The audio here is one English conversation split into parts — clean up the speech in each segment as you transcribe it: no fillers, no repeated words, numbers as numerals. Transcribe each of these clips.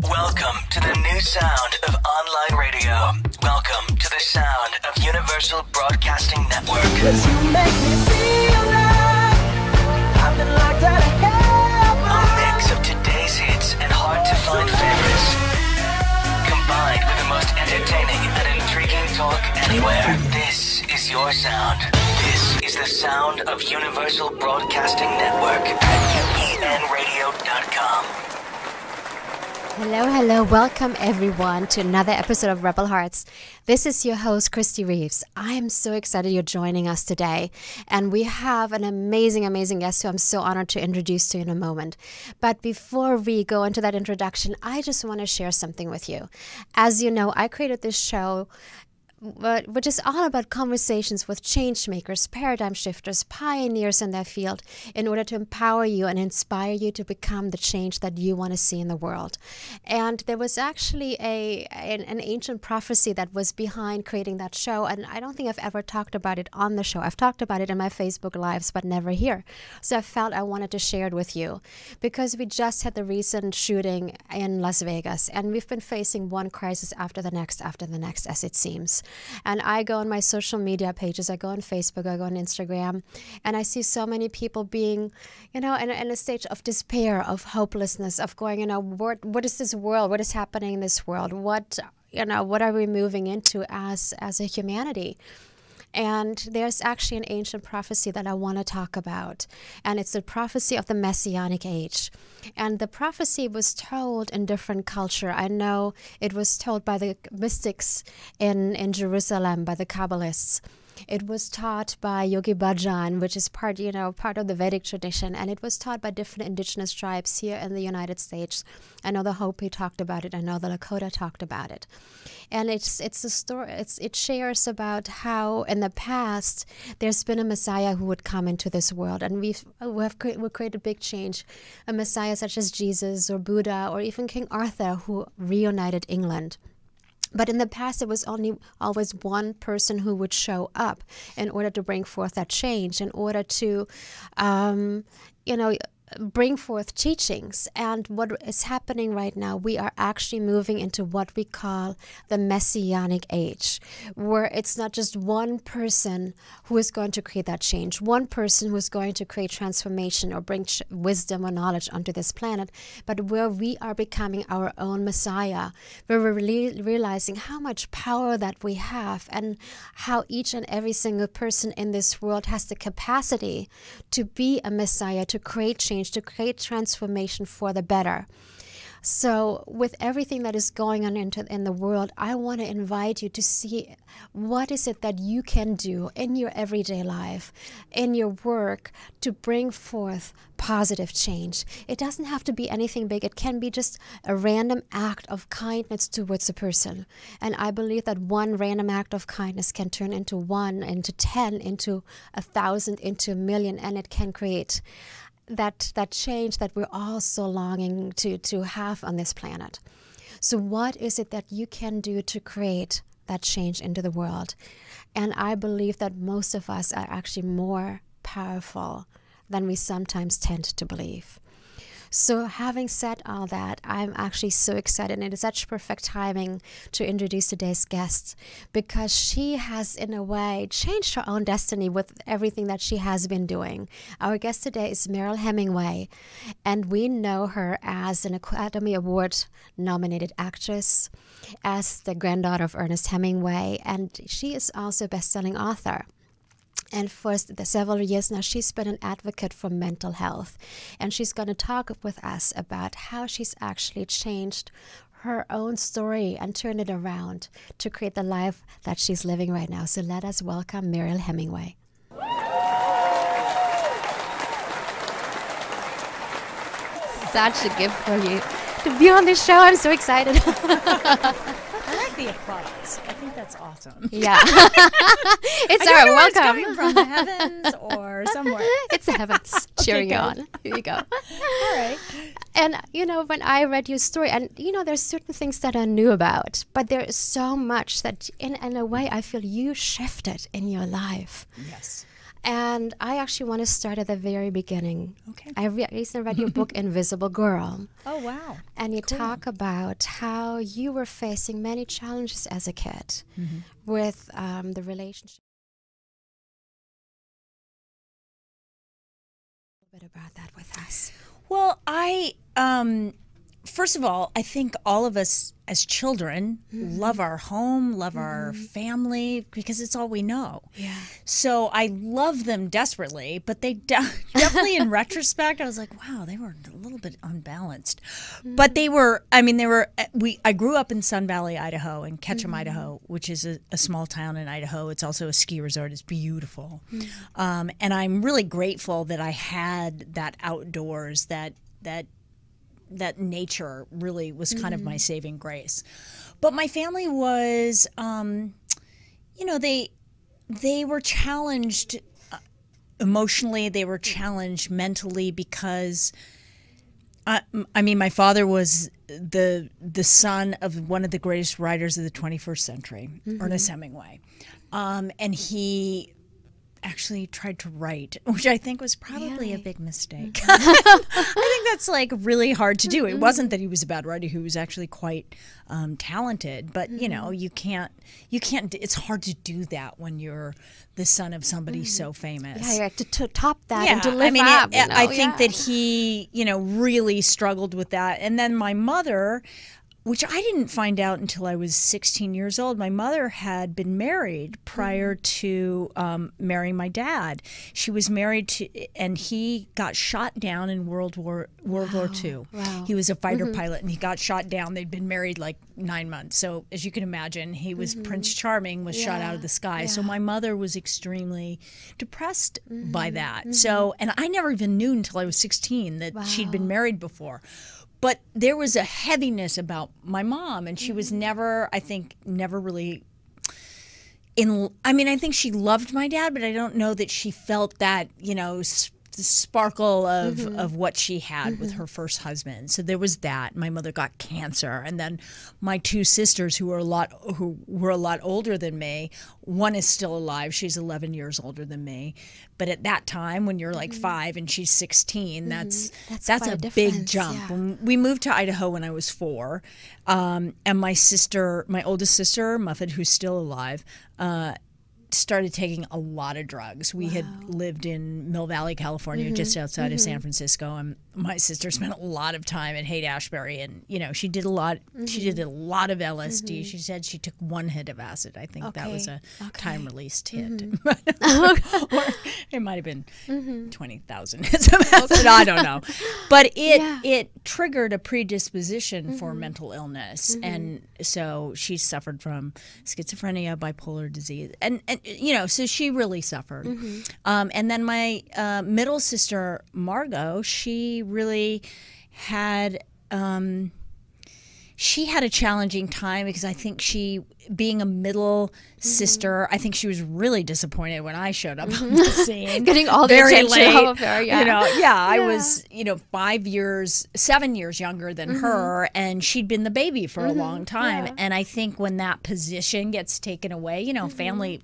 Welcome to the new sound of online radio. Welcome to the sound of Universal Broadcasting Network. 'Cause you make me feel like I've been locked out of heaven. A mix of today's hits and hard-to-find favorites, combined with the most entertaining and intriguing talk anywhere. This is your sound. This is the sound of Universal Broadcasting Network at UPNradio.com. Hello. Welcome everyone to another episode of Rebel Hearts. This is your host, Kristie Reeves. I am so excited you're joining us today. And we have an amazing guest who I'm so honored to introduce to you in a moment. But before we go into that introduction, I just want to share something with you. As you know, I created this show which is all about conversations with change makers, paradigm shifters, pioneers in their field in order to empower you and inspire you to become the change that you want to see in the world. And there was actually an ancient prophecy that was behind creating that show, and I don't think I've ever talked about it on the show. I've talked about it in my Facebook Lives, but never here. So I felt I wanted to share it with you because we just had the recent shooting in Las Vegas, and we've been facing one crisis after the next, as it seems. And I go on my social media pages, I go on Facebook, I go on Instagram, and I see so many people being, in a stage of despair, of hopelessness, of going, what is this world? What is happening in this world? What are we moving into as a humanity? And there's actually an ancient prophecy that I want to talk about. And it's the prophecy of the Messianic age. And the prophecy was told in different culture. I know it was told by the mystics in Jerusalem, by the Kabbalists. It was taught by Yogi Bhajan, which is part of the Vedic tradition, and it was taught by different indigenous tribes here in the United States. I know the Hopi talked about it. I know the Lakota talked about it, and it's a story. It shares about how in the past there's been a Messiah who would come into this world, and we create a big change. A Messiah such as Jesus or Buddha or even King Arthur, who reunited England. But in the past, it was always one person who would show up in order to bring forth that change, in order to, bring forth teachings. And what is happening right now, we are actually moving into what we call the Messianic age, where it's not just one person who is going to create that change, one person who is going to create transformation or bring wisdom or knowledge onto this planet, but where we are becoming our own Messiah, where we're really realizing how much power that we have and how each and every single person in this world has the capacity to be a Messiah, to create change, to create transformation for the better. So with everything that is going on in the world, I want to invite you to see what is it that you can do in your everyday life, in your work, to bring forth positive change. It doesn't have to be anything big. It can be just a random act of kindness towards a person. And I believe that one random act of kindness can turn into 1, into 10, into 1,000, into 1,000,000, and it can create that change that we're all so longing to have on this planet. So what is it that you can do to create that change into the world? And I believe that most of us are actually more powerful than we sometimes tend to believe. So having said all that, I'm actually so excited, and it is such perfect timing to introduce today's guest, because she has, in a way, changed her own destiny with everything that she has been doing. Our guest today is Mariel Hemingway, and we know her as an Academy Award-nominated actress, as the granddaughter of Ernest Hemingway, and she is also a best-selling author. And for several years now, she's been an advocate for mental health. And she's going to talk with us about how she's actually changed her own story and turned it around to create the life that she's living right now. So let us welcome Mariel Hemingway. Such a gift for you to be on this show. I'm so excited. I like the applause. I think that's awesome. Yeah. It's our welcome. It's coming from the heavens or somewhere. It's the heavens cheering you on. Here you go. All right. And, when I read your story, and, there's certain things that I knew about, but there is so much that, in a way, I feel you shifted in your life. Yes. And I actually want to start at the very beginning. Okay. I recently read your book, Invisible Girl. Oh, wow. And you talk about how you were facing many challenges as a kid with the relationship. A bit about that with us. Well, first of all, I think all of us as children love our home, love our family, because it's all we know. Yeah. So I love them desperately, but they definitely in retrospect, I was like, wow, they were a little bit unbalanced. But I grew up in Sun Valley, Idaho, and Ketchum, Idaho, which is a small town in Idaho. It's also a ski resort. It's beautiful. And I'm really grateful that I had that outdoors, that nature really was kind of my saving grace. But my family was, they were challenged emotionally. They were challenged mentally because, my father was the son of one of the greatest writers of the 21st century, Ernest Hemingway. And he actually tried to write, which I think was probably a big mistake. I think that's like really hard to do. It wasn't that he was a bad writer; he was actually quite talented. But you can't. It's hard to do that when you're the son of somebody so famous. Yeah, you have to top that and to live up. I think that he, really struggled with that. And then my mother, which I didn't find out until I was 16 years old. My mother had been married prior to marrying my dad. She was married to, and he got shot down in World War II. Wow. He was a fighter pilot, and he got shot down. They'd been married like 9 months. So as you can imagine, he was Prince Charming, was shot out of the sky. So my mother was extremely depressed by that. So, and I never even knew until I was 16 that she'd been married before. But there was a heaviness about my mom, and she was never really I think she loved my dad, but I don't know that she felt that, the sparkle of what she had with her first husband. So there was that. My mother got cancer, and then my two sisters who were a lot older than me. One is still alive. She's 11 years older than me. But at that time, when you're like 5 and she's 16, that's a big jump. Yeah. When we moved to Idaho when I was 4, and my oldest sister, Muffet, who's still alive, started taking a lot of drugs. We had lived in Mill Valley, California, just outside of San Francisco, and my sister spent a lot of time at Haight-Ashbury, and she did a lot. She did a lot of LSD. She said she took 1 hit of acid. I think that was a time-released hit, or it might have been 20,000 hits of acid. I don't know, but it triggered a predisposition for mental illness, and so she suffered from schizophrenia, bipolar disease, and so she really suffered. And then my middle sister, Margot, she really had a challenging time because I think being a middle sister, I think she was really disappointed when I showed up on the scene. Getting all the very attention late. of her, I was, 7 years younger than her, and she'd been the baby for a long time. Yeah. And I think when that position gets taken away, family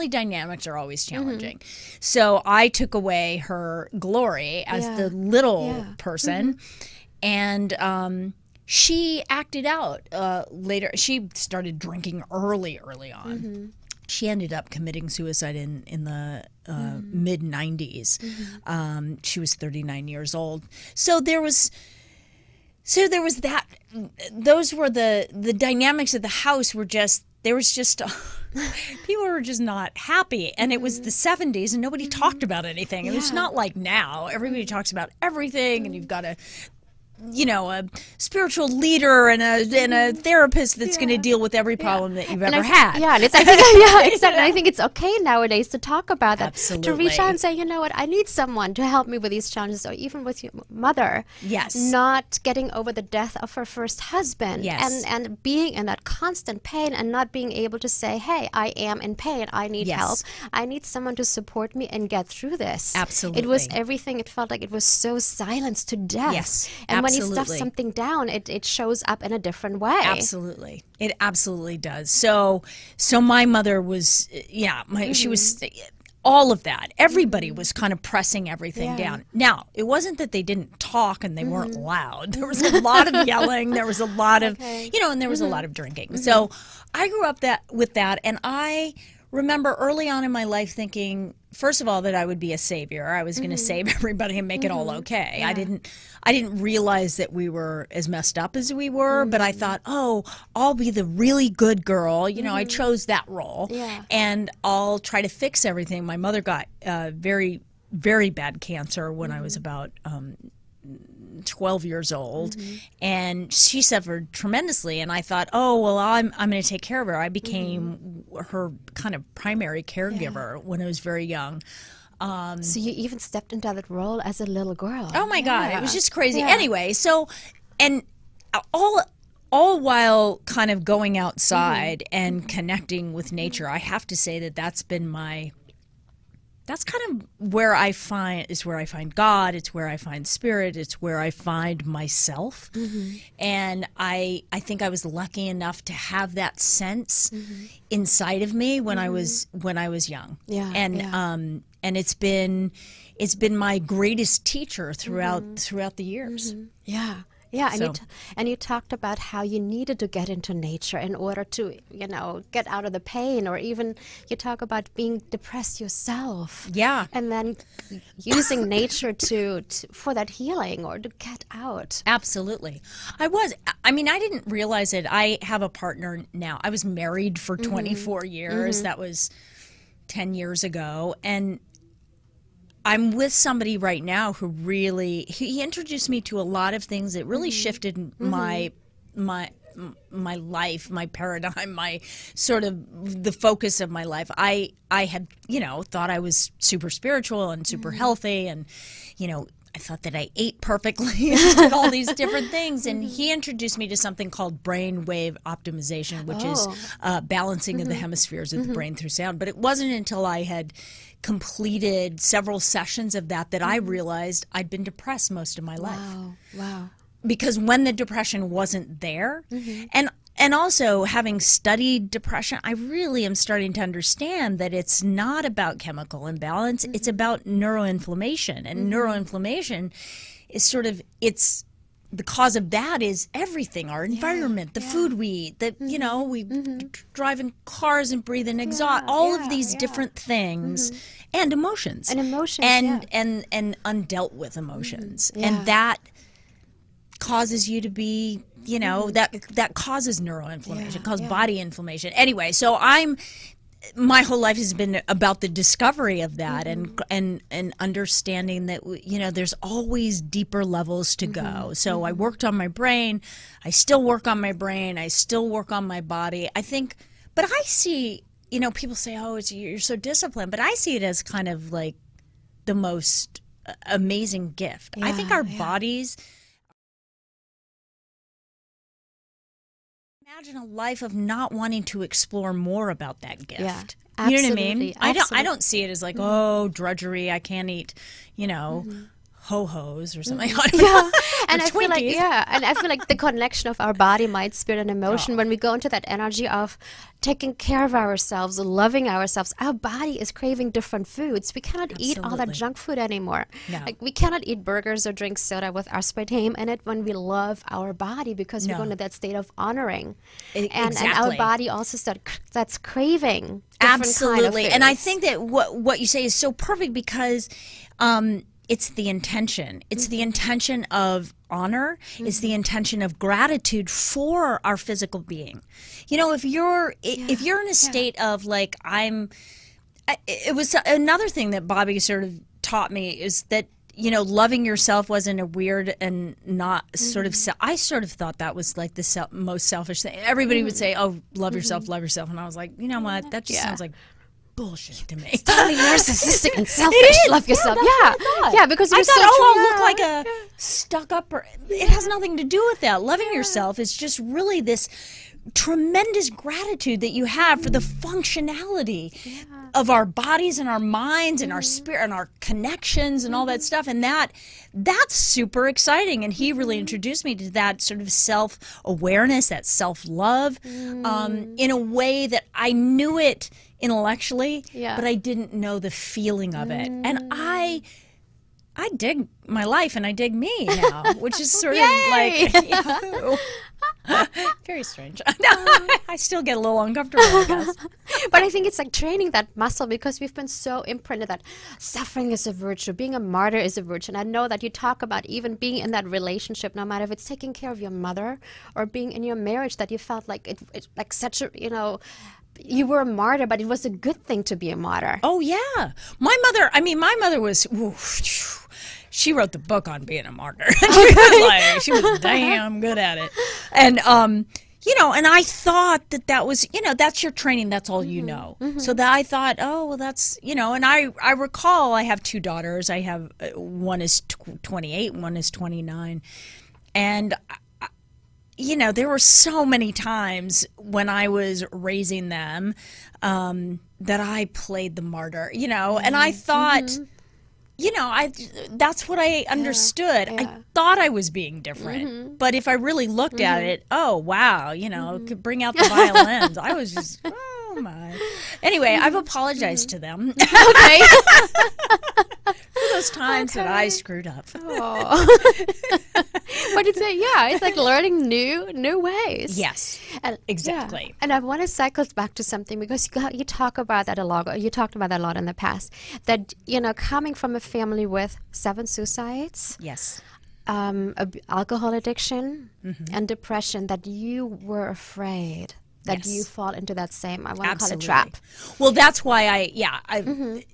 dynamics are always challenging. So I took away her glory as the little person, and she acted out later. She started drinking early on. She ended up committing suicide in the mid-90s. She was 39 years old. So there was that. Those were the dynamics of the house were just. There was just people were just not happy, and it was the 70s, and nobody talked about anything. And it's not like now. Everybody talks about everything, and you've got a spiritual leader and a therapist that's going to deal with every problem that you've ever had. Yeah, and exactly. I think it's okay nowadays to talk about that. Absolutely. To reach out and say, you know what, I need someone to help me with these challenges, or even with your mother. Yes. Not getting over the death of her first husband. Yes. And being in that constant pain and not being able to say, hey, I am in pain. I need help. I need someone to support me and get through this. Absolutely. It was everything. It felt like it was so silenced to death. Yes. And when you stuff something down, it shows up in a different way. Absolutely. It absolutely does. So my mother was, she was, all of that. Everybody was kind of pressing everything down. Now, it wasn't that they didn't talk and they weren't loud. There was a lot of yelling. There was a lot of, and there was a lot of drinking. So I grew up with that, and I remember early on in my life thinking, first of all, that I would be a savior. I was going to save everybody and make it all okay. I didn't realize that we were as messed up as we were, but I thought, oh, I'll be the really good girl. I chose that role, and I'll try to fix everything. My mother got very, very bad cancer when I was about 12 years old, and she suffered tremendously, and I thought, oh, well, I'm going to take care of her. I became her kind of primary caregiver when I was very young. So you even stepped into that role as a little girl. Oh my God, it was just crazy. Anyway, so, and all while kind of going outside and connecting with nature, I have to say that that's kind of where I find God. It's where I find spirit. It's where I find myself. And I think I was lucky enough to have that sense inside of me when I was young. And it's been my greatest teacher throughout the years. Yeah, and you talked about how you needed to get into nature in order to, get out of the pain, or even you talk about being depressed yourself. Yeah. And then using nature for that healing or to get out. Absolutely. I didn't realize it. I have a partner now. I was married for 24 years. That was 10 years ago. And I'm with somebody right now who he introduced me to a lot of things that really shifted my life, my paradigm, my sort of the focus of my life. I had, thought I was super spiritual and super healthy, and, I thought that I ate perfectly and did all these different things. And he introduced me to something called brain wave optimization, which is balancing of the hemispheres of the brain through sound. But it wasn't until I had completed several sessions of that I realized I'd been depressed most of my life. Wow. Because when the depression wasn't there, and also having studied depression, I really am starting to understand that it's not about chemical imbalance, it's about neuroinflation. And neuroinflammation is the cause of that is everything, our environment, the food we eat, we drive in cars and breathe in exhaust, all of these different things, and emotions. And emotions, and undealt with emotions. And that causes you to be, that causes neuroinflammation, causes body inflammation. Anyway, so my whole life has been about the discovery of that and understanding that, there's always deeper levels to go. So I worked on my brain. I still work on my brain. I still work on my body. I think, but I see, people say, oh, you're so disciplined, but I see it as kind of like the most amazing gift. I think our bodies... Imagine a life of not wanting to explore more about that gift. Yeah, you know what I mean? Absolutely. I don't see it as like, oh, drudgery. I can't eat, ho-hos or something. And I feel like the connection of our body, mind, spirit, and emotion, when we go into that energy of taking care of ourselves, loving ourselves, our body is craving different foods. We cannot eat all that junk food anymore. No. Like, we cannot eat burgers or drink soda with aspartame in it when we love our body, because we go into that state of honoring. And our body also starts craving different kind of foods. And I think that what you say is so perfect, because it's the intention. It's the intention of honor. It's the intention of gratitude for our physical being. If you're in a state of like, it was another thing that Bobby sort of taught me, is that, loving yourself wasn't a weird and not sort of, I sort of thought that was like the most selfish thing. Everybody would say, oh, love yourself. And I was like, you know what? That just sounds like bullshit to me. It's totally narcissistic and selfish. Love yourself. Yeah, because I thought, I'll look like a stuck up. It has nothing to do with that. Loving yourself is just really this tremendous gratitude that you have for the functionality of our bodies and our minds and our spirit and our connections and all that stuff. And that's super exciting. And he really introduced me to that sort of self-awareness, that self-love, in a way that I knew it intellectually, but I didn't know the feeling of it. And I dig my life and I dig me now, which is sort of like, very strange. I still get a little uncomfortable, I guess. But I think it's like training that muscle, because we've been so imprinted that suffering is a virtue, being a martyr is a virtue. And I know that you talk about even being in that relationship, no matter if it's taking care of your mother or being in your marriage, that you felt like it like such a, you were a martyr, but it was a good thing to be a martyr. Oh, yeah. My mother was, she wrote the book on being a martyr. She was damn good at it. And, and I thought that was, that's your training. That's all you know. So that I thought, oh, well, that's, and I recall I have two daughters. I have, one is 28, one is 29. And there were so many times when I was raising them that I played the martyr, and I thought, that's what I understood. I thought I was being different, but if I really looked at it, oh, wow, could bring out the violins. I was just, oh my. Anyway, I've apologized to them. Okay. For those times that I screwed up. Oh. But it's like learning new ways. Yes, and, exactly. Yeah. And I want to cycle back to something, because you talk about that a lot. You talked about that a lot in the past. That coming from a family with 7 suicides. Yes. Alcohol addiction and depression, that you were afraid that you fall into that same, I want to call it, trap. Well, that's why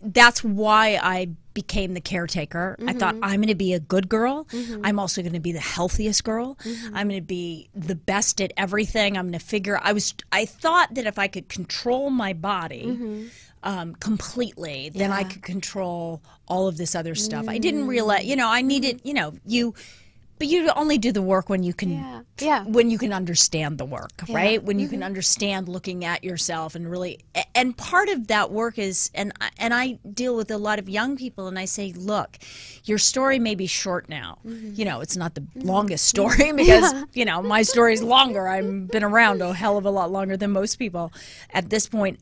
that's why I became the caretaker. I thought, I'm going to be a good girl. I'm also going to be the healthiest girl. I'm going to be the best at everything. I'm going to figure, I thought that if I could control my body completely, then I could control all of this other stuff. I didn't realize, I needed, but you only do the work when you can, when you can understand the work, right? When you can understand looking at yourself and really, and part of that work is, and I deal with a lot of young people, and I say, look, your story may be short now. It's not the longest story, because, my story is longer. I've been around a hell of a lot longer than most people at this point.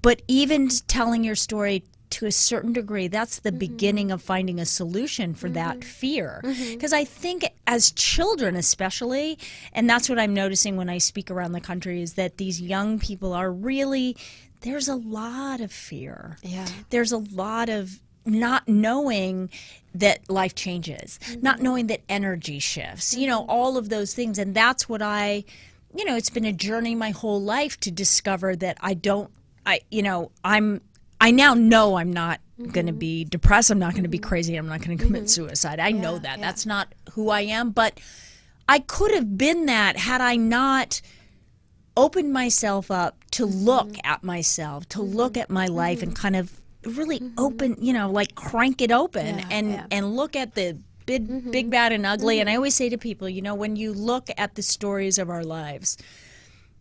But even telling your story to a certain degree, that's the beginning of finding a solution for that fear. Because I think as children especially, and that's what I'm noticing when I speak around the country, is that these young people are really, there's a lot of fear. There's a lot of not knowing that life changes, not knowing that energy shifts, all of those things. And that's what it's been a journey my whole life to discover that I now know I'm not going to be depressed. I'm not going to be crazy. I'm not going to commit suicide. I know that. That's not who I am. But I could have been that had I not opened myself up to look at myself, to look at my life and kind of really open, like crank it open and look at the big, bad, and ugly. And I always say to people, when you look at the stories of our lives,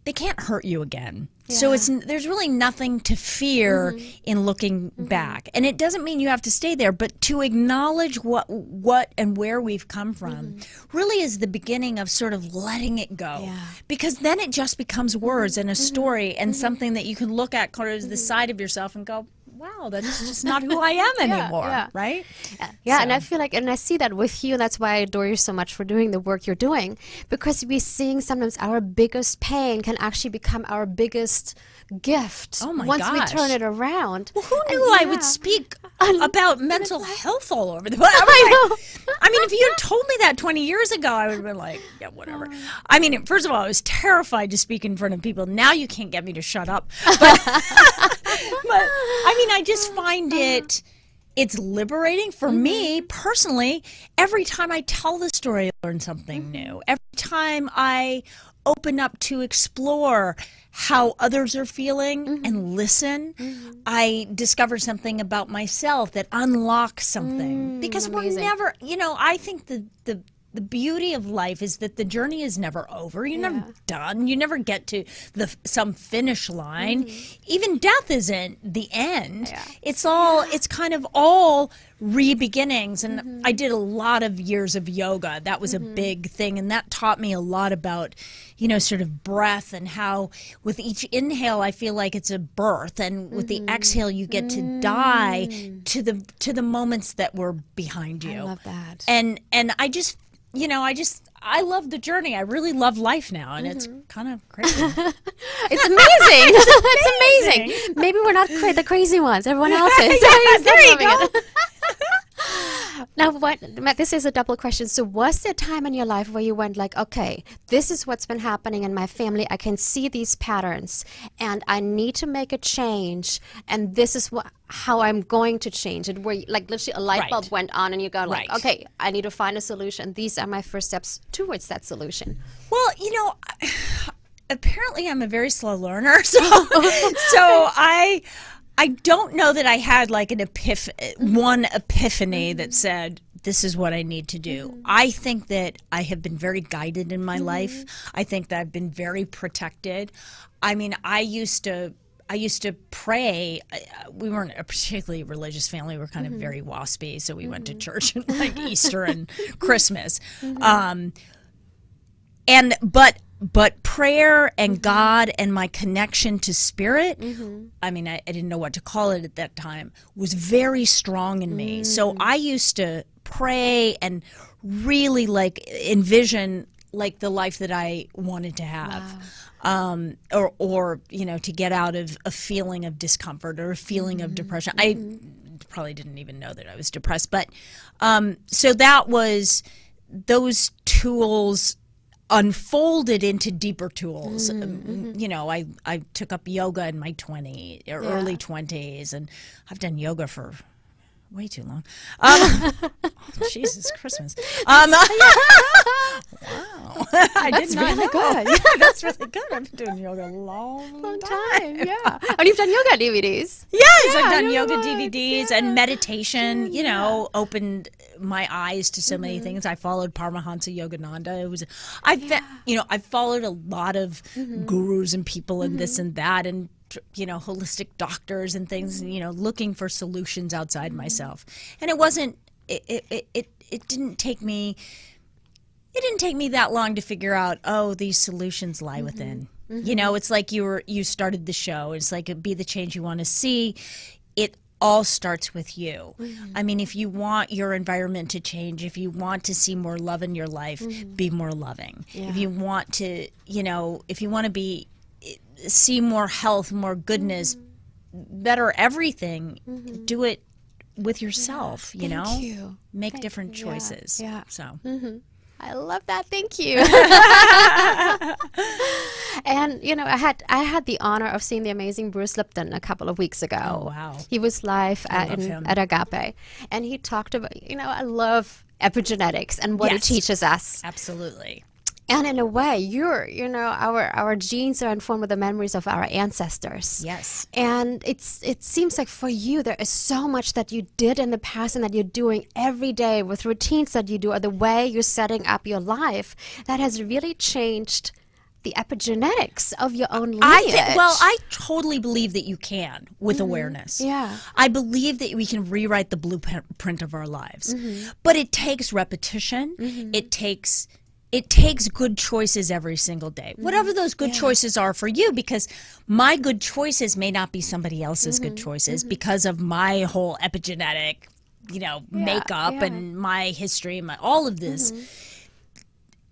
they can't hurt you again. So there's really nothing to fear in looking back. And it doesn't mean you have to stay there, but to acknowledge what and where we've come from really is the beginning of sort of letting it go. Because then it just becomes words and a story and something that you can look at kind of as the side of yourself and go, wow, that's just not who I am anymore, right? Yeah, so. And I feel like, and I see that with you, and that's why I adore you so much for doing the work you're doing, because we're seeing sometimes our biggest pain can actually become our biggest gift once we turn it around. Well, who knew I would speak about mental health all over the place? I mean, if you had told me that 20 years ago, I would have been like, yeah, whatever. I mean, first of all, I was terrified to speak in front of people. Now you can't get me to shut up. But, I mean, I just find it's liberating for me personally. Every time I tell the story, I learn something new. Every time I open up to explore how others are feeling and listen, I discover something about myself that unlocks something. Because we're never, I think the the beauty of life is that the journey is never over. You're never done. You never get to some finish line. Even death isn't the end. It's kind of all re-beginnings. And I did a lot of years of yoga. That was a big thing, and that taught me a lot about, you know, sort of breath, and how with each inhale I feel like it's a birth, and with the exhale you get to die to the moments that were behind you. I love that. And I just, you know, I love the journey. I really love life now, and it's kind of crazy. It's amazing. It's amazing. Maybe we're not the crazy ones. Everyone else is. There you go. Now, this is a double question. So was there a time in your life where you went like, okay, this is what's been happening in my family. I can see these patterns, and I need to make a change, and this is how I'm going to change it, where like literally a light bulb went on and you go like, okay, I need to find a solution. These are my first steps towards that solution. Well, you know, apparently I'm a very slow learner, so I don't know that I had like one epiphany that said, this is what I need to do. I think that I have been very guided in my life. I think that I've been very protected. I mean, I used to pray. We weren't a particularly religious family. We were kind of very waspy, so we went to church and like Easter and Christmas. But prayer and God and my connection to spirit, I mean, I didn't know what to call it at that time, was very strong in me. So I used to pray and really like envision like the life that I wanted to have. Or you know, to get out of a feeling of discomfort or a feeling of depression. I probably didn't even know that I was depressed, but so that was, those tools unfolded into deeper tools. You know, I took up yoga in my early 20s, and I've done yoga for way too long. Jesus, Christmas. Wow. That's really good. Yeah, that's really good. I've been doing yoga a long time. Yeah. And you've done yoga DVDs. Yes, I've done yoga DVDs and meditation, you know, opened my eyes to so many things. I followed Paramahansa Yogananda. I followed a lot of gurus and people and this and that, and you know, holistic doctors and things, you know, looking for solutions outside myself. And it wasn't, it didn't take me that long to figure out, oh, these solutions lie within. You know, it's like you started the show. It's like, be the change you want to see. It all starts with you. I mean, if you want your environment to change, if you want to see more love in your life, be more loving. If you want to, you know, if you want to see more health, more goodness, better everything, do it with yourself, you know? Make different choices. Yeah. So. I love that. Thank you. And you know, I had the honor of seeing the amazing Bruce Lipton a couple of weeks ago. Oh wow! He was live at Agape, and he talked about, you know, I love epigenetics and what it teaches us. Absolutely. And in a way, you know, our genes are informed with the memories of our ancestors. Yes. And it seems like for you, there is so much that you did in the past and that you're doing every day with routines that you do, or the way you're setting up your life, that has really changed the epigenetics of your own lineage. I totally believe that you can with awareness. Yeah. I believe that we can rewrite the blueprint of our lives. But it takes repetition. It takes good choices every single day, whatever those good choices are for you, because my good choices may not be somebody else's good choices because of my whole epigenetic, you know, makeup and my history, all of this,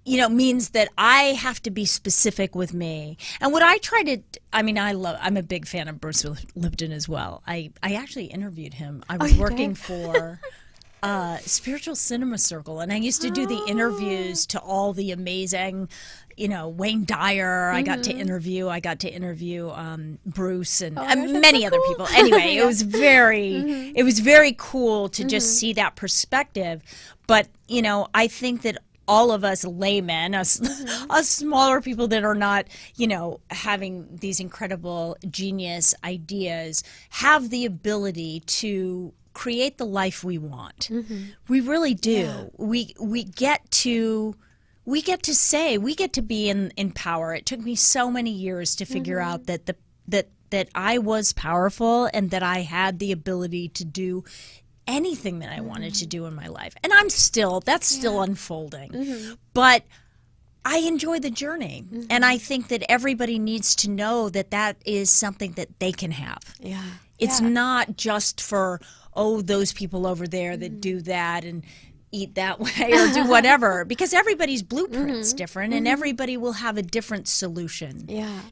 you know, means that I have to be specific with me. And what I try to, I'm a big fan of Bruce Lipton as well. I actually interviewed him. I was working for Spiritual Cinema Circle, and I used to do the interviews to all the amazing, you know, Wayne Dyer. I got to interview Bruce and many other people. Anyway, it was very cool to just see that perspective. But you know, I think that all of us laymen, us smaller people that are not, you know, having these incredible genius ideas, have the ability to create the life we want. We really do. We get to say, we get to be in power. It took me so many years to figure out that I was powerful and that I had the ability to do anything that I wanted to do in my life. And that's still unfolding. But I enjoy the journey. And I think that everybody needs to know that that is something that they can have. Yeah. It's not just for, those people over there that do that and eat that way or do whatever, because everybody's blueprint's different and everybody will have a different solution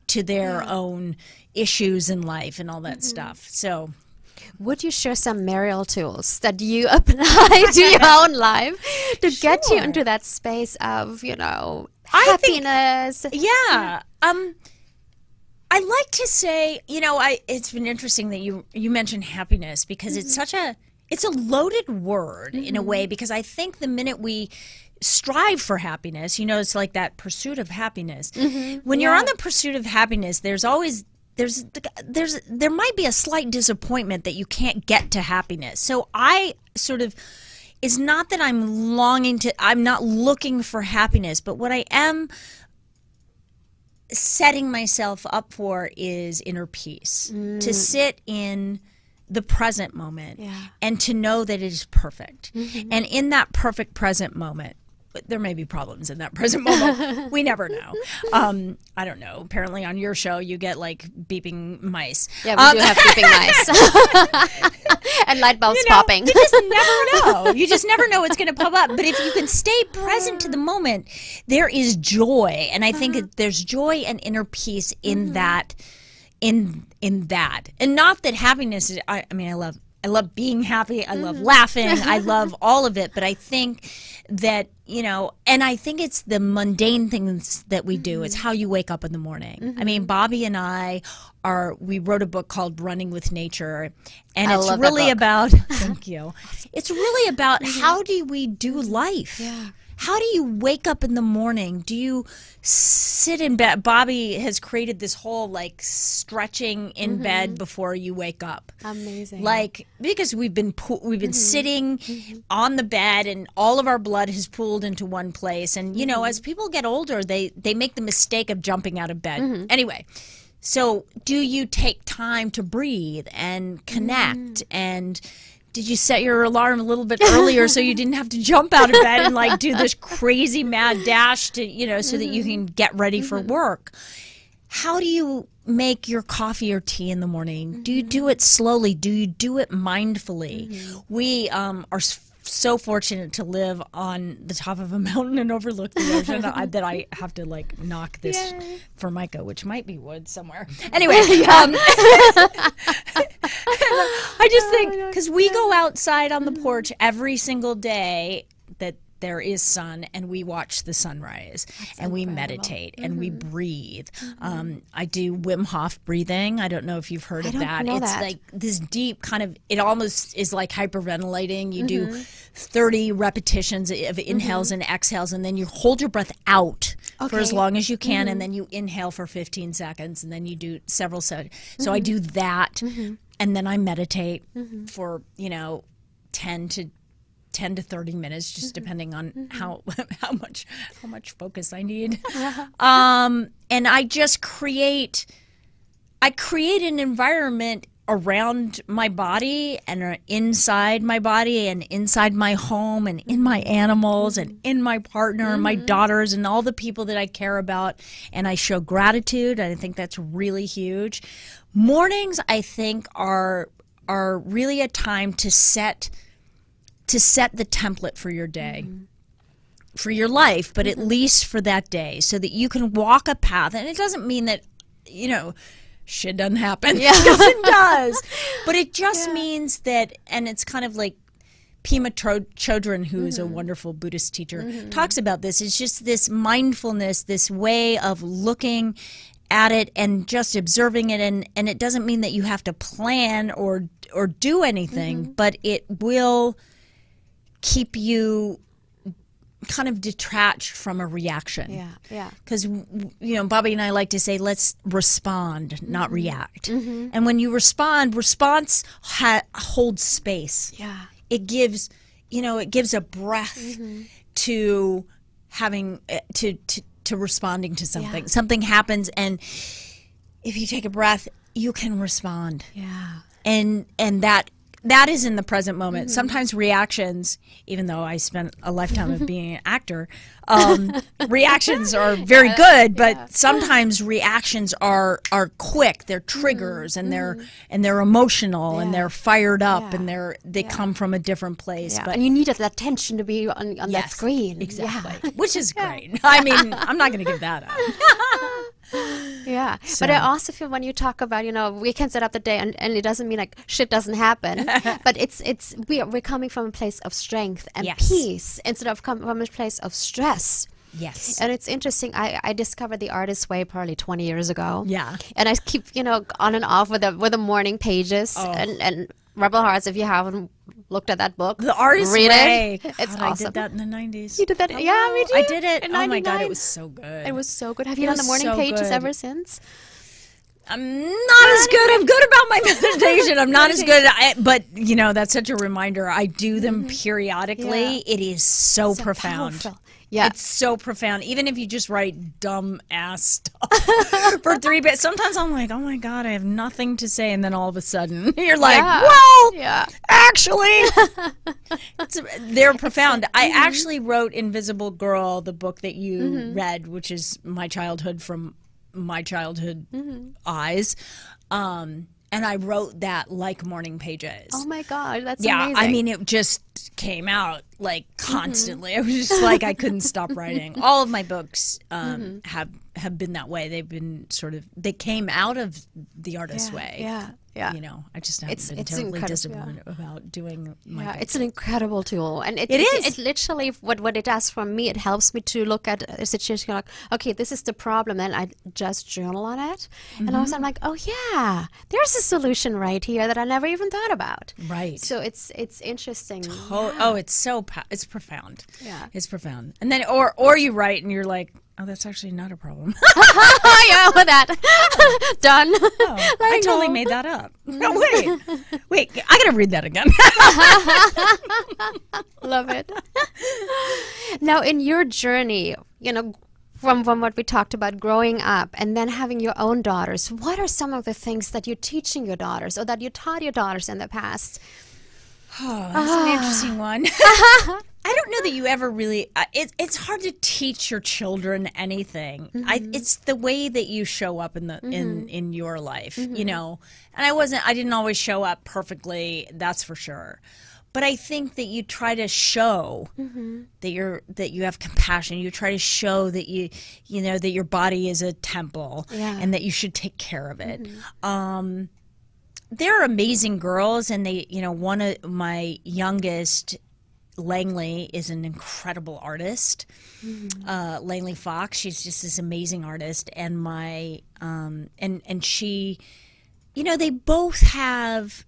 to their own issues in life and all that stuff. So would you share some Mariel tools that you apply to your own life to get you into that space of, happiness? I like to say, it's been interesting that you mentioned happiness, because it's it's a loaded word in a way, because I think the minute we strive for happiness, it's like that pursuit of happiness. When you're on the pursuit of happiness, there's always there might be a slight disappointment that you can't get to happiness. So I it's not that I'm not looking for happiness, but what I am setting myself up for is inner peace, to sit in the present moment and to know that it is perfect. And in that perfect present moment, there may be problems in that present moment. We never know. I don't know. Apparently on your show, you get like beeping mice. Yeah, we do have beeping mice. And light bulbs popping. You just never know. You just never know what's going to pop up. But if you can stay present to the moment, there is joy. And I think there's joy and inner peace in that. In that. And not that happiness is, I love being happy. I love laughing. I love all of it. But I think that, and I think it's the mundane things that we do. It's how you wake up in the morning. I mean, Bobby and we wrote a book called Running with Nature. And it's really about, thank you. It's really about how do we do life? Yeah. How do you wake up in the morning? Do you sit in bed? Bobby has created this whole like stretching in bed before you wake up. Amazing. Like, because we've been sitting on the bed and all of our blood has pooled into one place. And, as people get older, they make the mistake of jumping out of bed. Anyway, so do you take time to breathe and connect and did you set your alarm a little bit earlier so you didn't have to jump out of bed and like do this crazy mad dash to, so that you can get ready for work? How do you make your coffee or tea in the morning? Do you do it slowly? Do you do it mindfully? We are so fortunate to live on the top of a mountain and overlook the ocean that I have to like knock this formica, which might be wood somewhere. Anyway, I just think because we go outside on the porch every single day that there is sun, and we watch the sunrise. That's and we meditate and we breathe. I do Wim Hof breathing. I don't know if you've heard of that. It's like this deep kind of, it almost is like hyperventilating. You do 30 repetitions of inhales and exhales, and then you hold your breath out for as long as you can, and then you inhale for 15 seconds, and then you do several seconds. So I do that, and then I meditate for, 10 to 30 minutes, just depending on how much focus I need. And I just create an environment around my body and inside my body and inside my home and in my animals and in my partner and my daughters and all the people that I care about. And I show gratitude. And I think that's really huge. Mornings, I think, are really a time to set the template for your day, for your life, but at least for that day, so that you can walk a path. And it doesn't mean that, shit doesn't happen. Yeah. It does. But it just means that, and it's kind of like Pema Chodron, who is a wonderful Buddhist teacher, talks about this. It's just this mindfulness, this way of looking at it and just observing it. And it doesn't mean that you have to plan or do anything, but it will keep you kind of detached from a reaction. Yeah. Because, Bobby and I like to say, let's respond, not react. And when you respond, response holds space. Yeah. It gives, it gives a breath to having, to responding to something. Yeah. Something happens, and if you take a breath, you can respond. Yeah. And that is in the present moment. Sometimes reactions, even though I spent a lifetime of being an actor, reactions are very good, but sometimes reactions are quick. They're triggers, and they're emotional, and they're fired up, and they come from a different place. Yeah. But And you needed that tension to be on that screen. Exactly. Which is great. I mean, I'm not going to give that up. Yeah. But I also feel when you talk about, we can set up the day, and it doesn't mean like shit doesn't happen, but we're coming from a place of strength and peace instead of coming from a place of stress. Yes. And it's interesting. I discovered the artist's way probably 20 years ago. Yeah. And I keep, on and off with the morning pages and Rebel Hearts. If you haven't looked at that book, The Artist's read Way. it. It's God, awesome. I did that in the 90s. You did that? Yeah, me too. I did it. In Oh my God, 99. it was so good. It was so good. Have you It done the was morning so pages good. ever since? I'm not as good. I'm good about my meditation. I'm not as good. But, that's such a reminder. I do them periodically. Yeah. It is so profound. Powerful. Yeah. It's so profound. Even if you just write dumb ass stuff for 3 bits. Sometimes I'm like, oh my God, I have nothing to say. And then all of a sudden you're like, well, actually, they're profound. I actually wrote Invisible Girl, the book that you read, which is my childhood from my childhood eyes. And I wrote that like morning pages. Oh my God, that's yeah, amazing. I mean, it just came out like constantly. I was just like, I couldn't stop writing. All of my books have been that way. They've been they came out of the artist's way. Yeah. I just haven't been terribly disciplined about doing my books. It's an incredible tool, and it is. It literally what it does for me. It helps me to look at a situation like, okay, this is the problem, and I just journal on it, and all of a sudden I'm like, oh yeah, there's a solution right here that I never even thought about. Right. So it's interesting. Oh, it's it's profound. Yeah. It's profound. And then or you write and you're like, oh, that's actually not a problem. Yeah, with that done. Oh, I totally made that up. No, wait, I gotta read that again. Love it. Now, in your journey, from what we talked about growing up and then having your own daughters, what are some of the things that you're teaching your daughters or that you taught your daughters in the past? Oh, that's an interesting one. I don't know that you ever really. It's hard to teach your children anything. It's the way that you show up in the in your life, And I didn't always show up perfectly. That's for sure. But I think that you try to show that you have compassion. You try to show that that your body is a temple and that you should take care of it. They're amazing girls, and they, one of my youngest, Langley, is an incredible artist. Langley Fox, she's just this amazing artist, and my and she, they both have.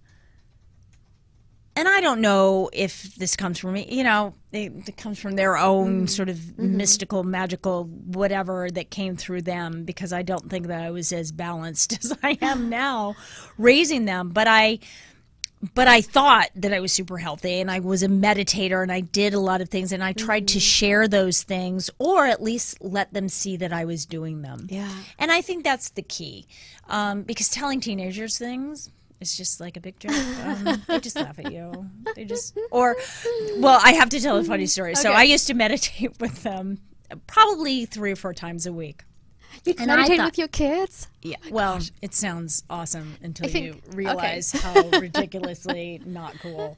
And I don't know if this comes from me, it comes from their own sort of mystical, magical, whatever that came through them, because I don't think that I was as balanced as I am now raising them. But I thought that I was super healthy, and I was a meditator, and I did a lot of things, and I tried to share those things, or at least let them see that I was doing them. Yeah. And I think that's the key, because telling teenagers things, it's just like a big joke. They just laugh at you. I have to tell a funny story. Okay. So I used to meditate with them probably 3 or 4 times a week. You meditate with your kids? Yeah. Well, it sounds awesome until you realize how ridiculously not cool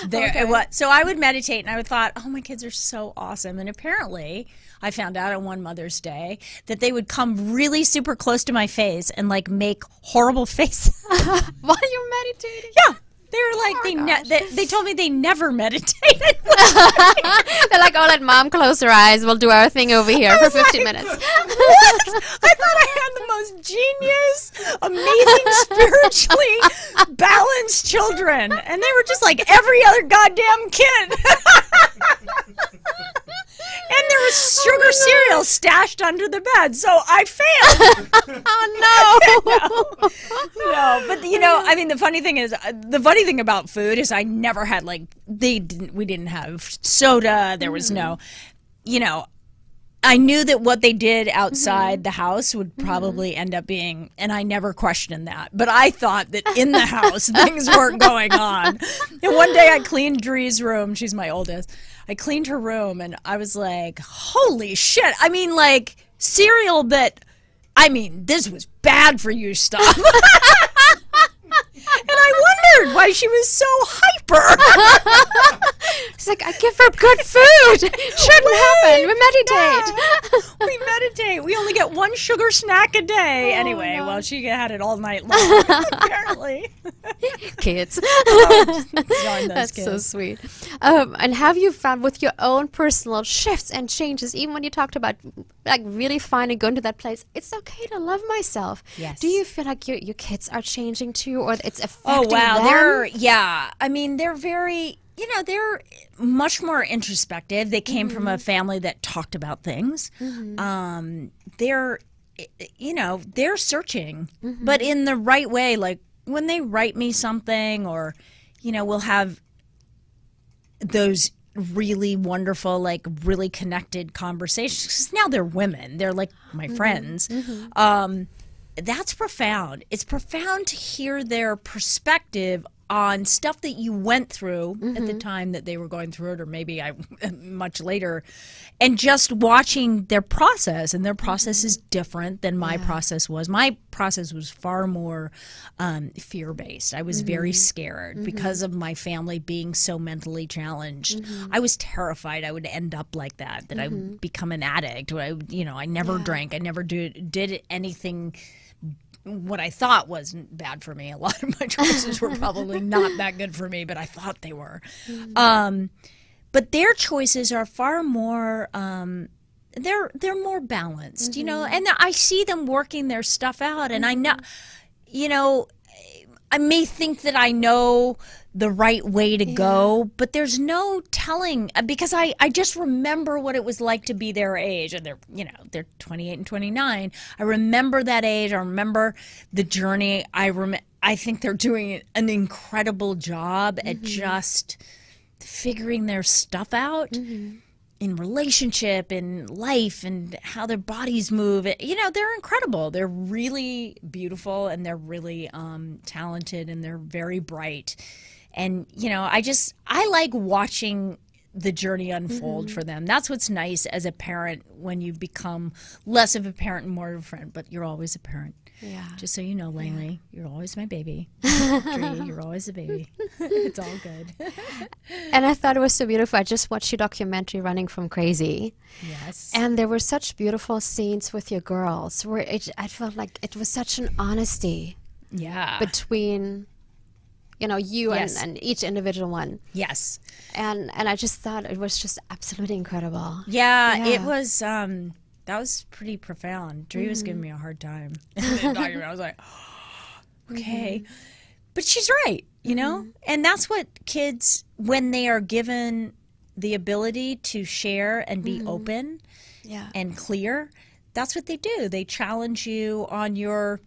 it was. So I would meditate, and I would thought, oh, my kids are so awesome. And apparently, I found out on one Mother's Day that they would come really super close to my face and like make horrible faces while you're meditating. Yeah. They were like, they told me they never meditated. They're like, oh, let Mom close her eyes. We'll do our thing over here for 15 minutes. What? I thought I had the most genius, amazing, spiritually balanced children. And they were just like every other goddamn kid. was sugar cereal stashed under the bed, so I failed. Oh no. No, but I mean, the funny thing about food is I never had we didn't have soda. There was no, I knew that what they did outside the house would probably end up being, and I never questioned that, but I thought that in the house things weren't going on. And one day I cleaned Dree's room. She's my oldest. I cleaned her room and I was like, holy shit. I mean, cereal this was bad for you stuff. And I wondered why she was so hyper. It's like, I give her good food. Shouldn't happen. We meditate. Yeah. We meditate. We only get one sugar snack a day. Anyway, well, she had it all night long, apparently. Kids. That's kids. So sweet. And have you found with your own personal shifts and changes, even when you talked about really finally going to that place, it's okay to love myself. Yes. Do you feel like your kids are changing too, or it's affecting them? I mean, they're very, they're much more introspective. They came from a family that talked about things. They're searching, but in the right way. Like when they write me something, or, we'll have those really wonderful, really connected conversations. 'Cause now they're women. They're like my friends. That's profound. It's profound to hear their perspective on stuff that you went through at the time that they were going through it, or maybe much later, and just watching their process. And their process is different than my process was. My process was far more fear-based. I was very scared because of my family being so mentally challenged. I was terrified I would end up like that I would become an addict. I never drank. I never did anything what I thought wasn't bad for me. A lot of my choices were probably not that good for me, but I thought they were. But their choices are far more, they're more balanced, and I see them working their stuff out, and I know, I may think that I know the right way to go, but there's no telling, because I just remember what it was like to be their age, and they're 28 and 29. I remember that age. I remember the journey. I think they're doing an incredible job at just figuring their stuff out in relationship, in life, and how their bodies move. They're incredible. They're really beautiful, and they're really talented, and they're very bright. And, I like watching the journey unfold for them. That's what's nice as a parent, when you become less of a parent and more of a friend, but you're always a parent. Yeah. Just so you know, Langley, you're always my baby. Dree, you're always a baby. It's all good. And I thought it was so beautiful. I just watched your documentary, Running from Crazy. Yes. And there were such beautiful scenes with your girls where I felt like it was such an honesty between you and each individual one. Yes. And I just thought it was just absolutely incredible. Yeah. It was, that was pretty profound. Dree was giving me a hard time. I was like, okay. But she's right, And that's what kids, when they are given the ability to share and be open and clear, that's what they do. They challenge you on your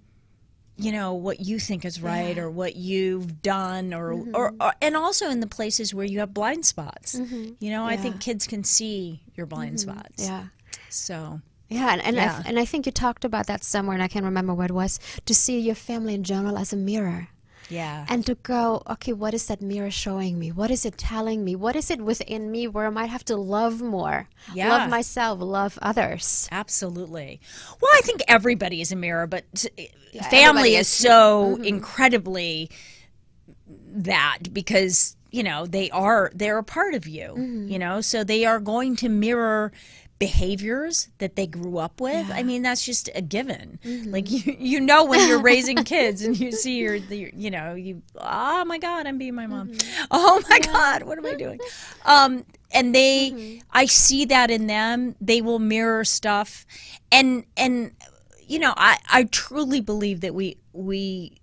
what you think is right, or what you've done, or and also in the places where you have blind spots. I think kids can see your blind spots. Yeah. So. Yeah, and I think you talked about that somewhere, and I can't remember where it was, to see your family in general as a mirror. Yeah. And to go, okay, what is that mirror showing me? What is it telling me? What is it within me where I might have to love more? Yeah. Love myself, love others. Absolutely. Well, I think everybody is a mirror, but family is so incredibly that, because, they're a part of you, so they are going to mirror behaviors that they grew up with. I mean, that's just a given. Like when you're raising kids and you see oh my God, I'm being my mom. Oh my God, what am I doing? And they, I see that in them. They will mirror stuff, and I truly believe that we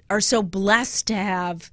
are so blessed to have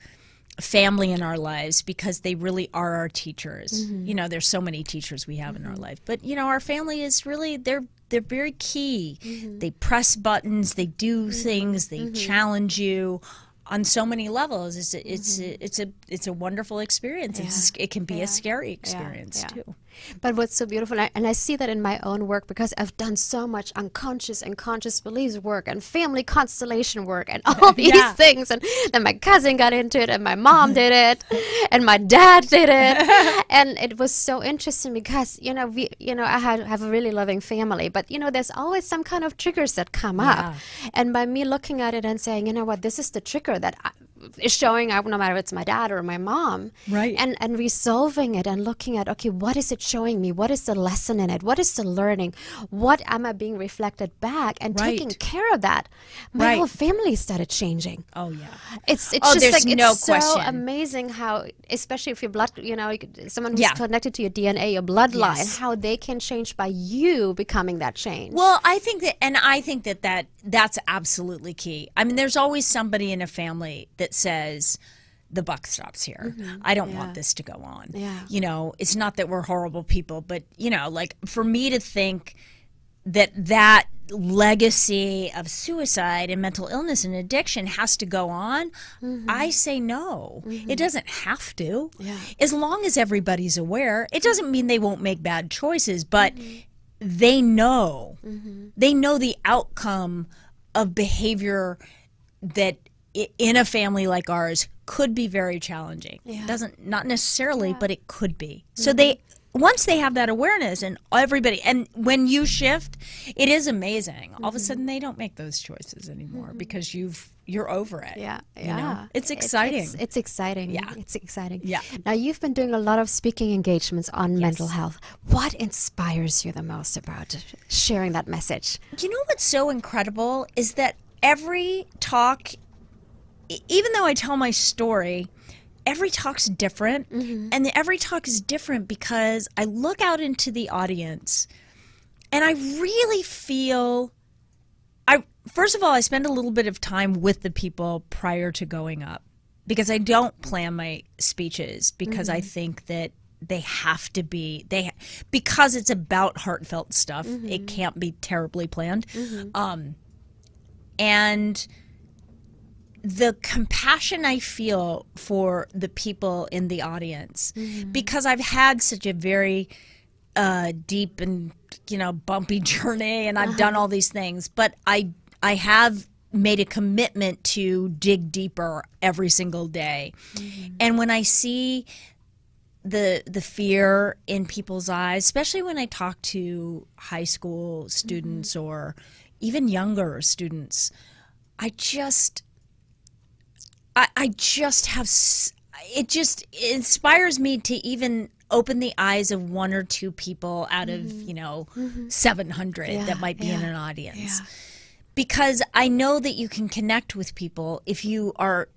family in our lives because they really are our teachers. You know, there's so many teachers we have in our life, but you know, our family is really, they're very key. They press buttons, they do things, they challenge you on so many levels. It's a wonderful experience. It can be a scary experience too. But what's so beautiful, and I see that in my own work, because I've done so much unconscious and conscious beliefs work and family constellation work and all these things, and then my cousin got into it and my mom did it and my dad did it, and it was so interesting because I have a really loving family, but there's always some kind of triggers that come up, and by me looking at it and saying, you know what, this is the trigger that is showing up, no matter if it's my dad or my mom, and resolving it and looking at, okay, what is it showing me? What is the lesson in it? What is the learning? What am I being reflected back? And taking care of that, my whole family started changing. Oh yeah, it's just there's like no it's so question. Amazing how, especially if your blood, someone who's connected to your DNA, your bloodline, how they can change by you becoming that change. Well, I think that's absolutely key. I mean, there's always somebody in a family that says the buck stops here. I don't want this to go on. It's not that we're horrible people, but like for me to think that legacy of suicide and mental illness and addiction has to go on, I say no. It doesn't have to. As long as everybody's aware. It doesn't mean they won't make bad choices, but they know. They know the outcome of behavior that in a family like ours could be very challenging. Not necessarily, but it could be. So once they have that awareness, and everybody, and when you shift, it is amazing. All of a sudden they don't make those choices anymore because you're over it. It's exciting. It's exciting. It's exciting. Yeah. Now you've been doing a lot of speaking engagements on mental health. What inspires you the most about sharing that message? You know what's so incredible is that every talk, even though I tell my story, every talk's different. And every talk is different because I look out into the audience and I really feel, first of all, I spend a little bit of time with the people prior to going up because I don't plan my speeches because I think that they have to be, because it's about heartfelt stuff. It can't be terribly planned. And the compassion I feel for the people in the audience, because I've had such a very deep and bumpy journey, and I've done all these things, but I have made a commitment to dig deeper every single day. And when I see the fear in people's eyes, especially when I talk to high school students or even younger students, I just have, it just inspires me to even open the eyes of one or two people out of 700 that might be in an audience, because I know that you can connect with people if you are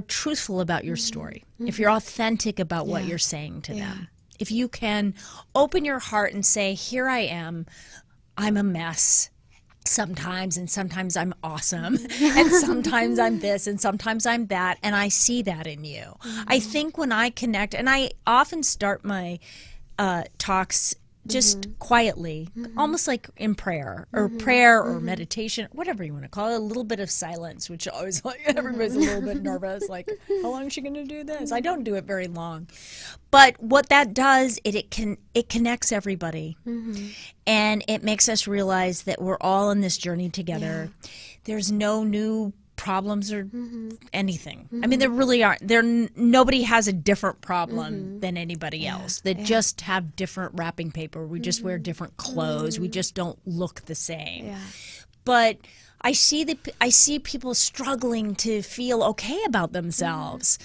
truthful about your story, if you're authentic about what you're saying to them, if you can open your heart and say, here I am, I'm a mess sometimes, and sometimes I'm awesome, and sometimes I'm this, and sometimes I'm that, and I see that in you. I think when I connect, and I often start my talks just quietly, almost like in prayer or meditation, whatever you want to call it, a little bit of silence, which always, like, everybody's a little bit nervous, like, how long is she going to do this? I don't do it very long. But what that does, it connects everybody. And it makes us realize that we're all in this journey together. There's no new problems or anything. I mean, there really aren't. Nobody has a different problem than anybody else. They just have different wrapping paper. We just wear different clothes. We just don't look the same. But I see people struggling to feel okay about themselves.